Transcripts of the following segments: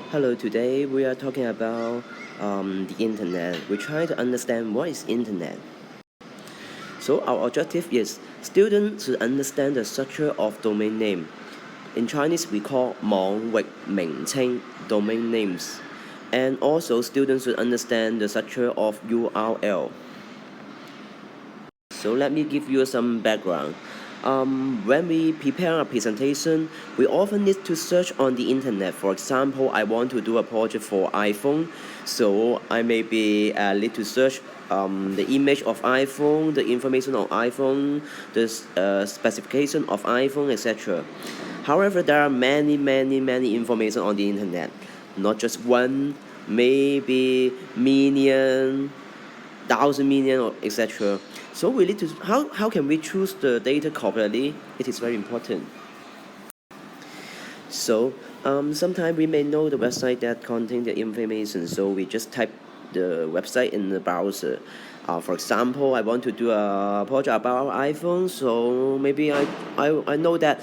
Hello, today we are talking about the internet. We try to understand what is internet. So our objective is students to understand the structure of domain name. In Chinese, we call 網域名稱 domain names, and also students should understand the structure of URL. So let me give you some background. When we prepare a presentation, we often need to search on the internet. For example, I want to do a project for iPhone, so I maybe need to search the image of iPhone, the information on iPhone, the specification of iPhone, etc. However, there are many information on the internet, not just one, maybe million, thousand million, or etc. So we need to how can we choose the data correctly? It is very important. So sometimes we may know the website that contain the information, so we just type the website in the browser. For example, I want to do a project about iPhone, so maybe I know that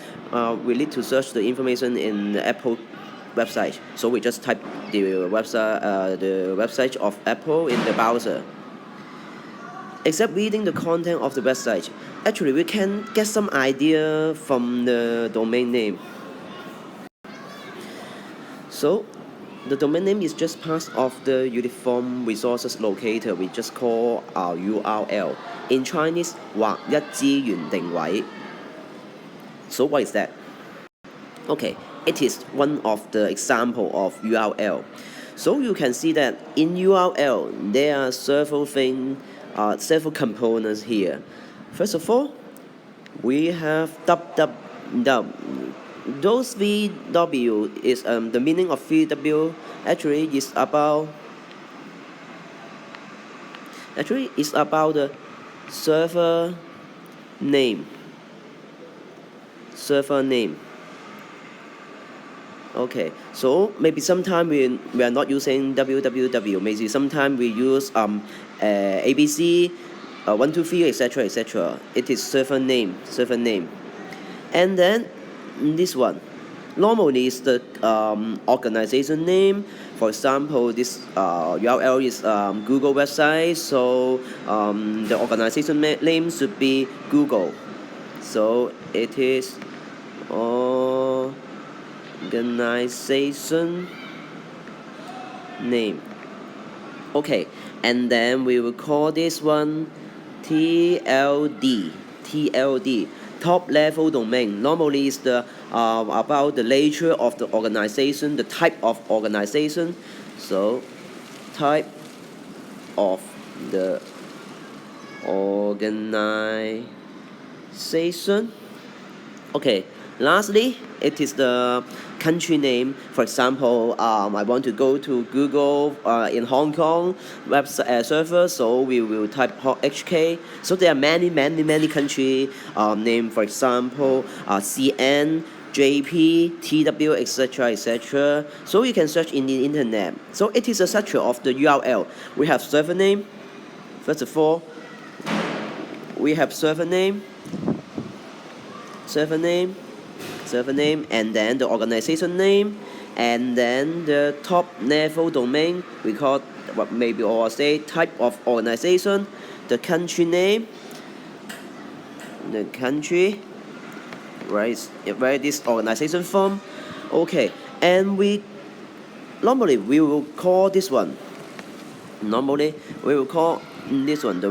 we need to search the information in the Apple website. So we just type the website of Apple in the browser. Except reading the content of the website, actually we can get some idea from the domain name. So the domain name is just part of the uniform resources locator. We just call our URL. In Chinese, 或一資源定位. So what is that? Okay, it is one of the example of URL. So you can see that in URL there are several components here. First of all, we have www. Those VW is the meaning of VW actually is about the server name. Okay, so maybe sometime we are not using www. Maybe sometime we use ABC, 123, etc. It is server name. And then this one normally is the organization name. For example, this URL is Google website, so the organization name should be Google. So it is organization name. Okay, and then we will call this one TLD. Top level domain. Normally is the about the nature of the organization, the type of organization. So type of the organization. Okay, lastly, it is the country name. For example, I want to go to Google in Hong Kong website server, so we will type HK. So there are many country name. For example, CN, JP, TW, etc. So you can search in the internet. So it is a structure of the URL. We have server name. First of all, we have server name, and then the organization name, and then the top level domain we call what maybe or say type of organization, the country name, where this organization from. Okay, and normally we will call this one. The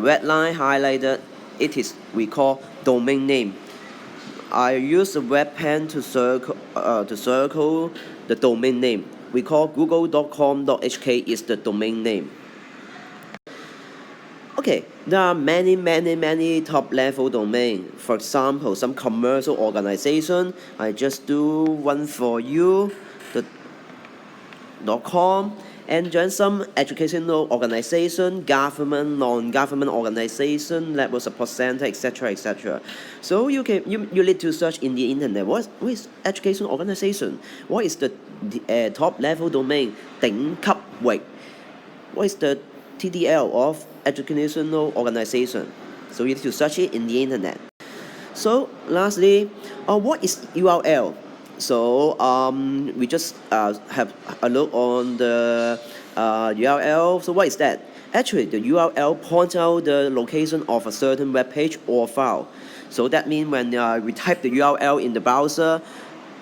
red line highlighted. We call domain name. I use the web pen to circle the domain name. We call google.com.hk is the domain name. Okay, there are many top level domain. For example, some commercial organization. I just do one for you, the .com, and then some educational organization, government, non-government organization, level support center, etc. So you need to search in the internet what is education organization, what is the top level domain, 頂級域, what is the TDL of educational organization. So you need to search it in the internet. So lastly, what is URL? So we just have a look on the URL. So what is that? Actually, the URL points out the location of a certain web page or file. So that means when we type the URL in the browser,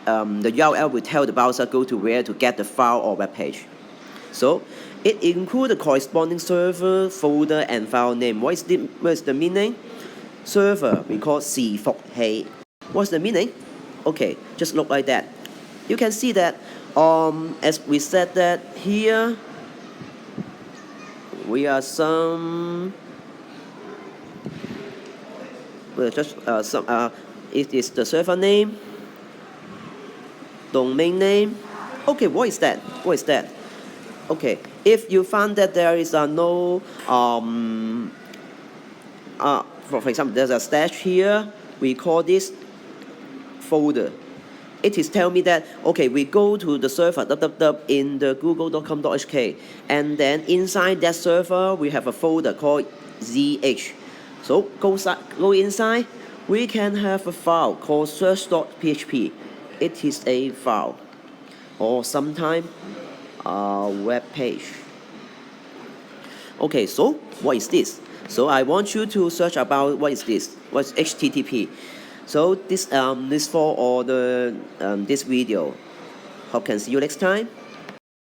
the URL will tell the browser go to where to get the file or web page. So it includes the corresponding server, folder, and file name. What is the meaning? Server, we call 伺服器. What's the meaning? Okay, just look like that. You can see that as we said that here we are some just some it is the server name, domain name. Okay, what is that? What is that? Okay, if you find that there is no for example, there's a slash here, we call this folder. It is telling me that, okay, we go to the server www in the google.com.hk, and then inside that server we have a folder called ZH. So go inside, we can have a file called search.php. It is a file, or sometime web page. Okay, so what is this? So I want you to search about what is this? What's HTTP? So this for all the this video. Hope can see you next time.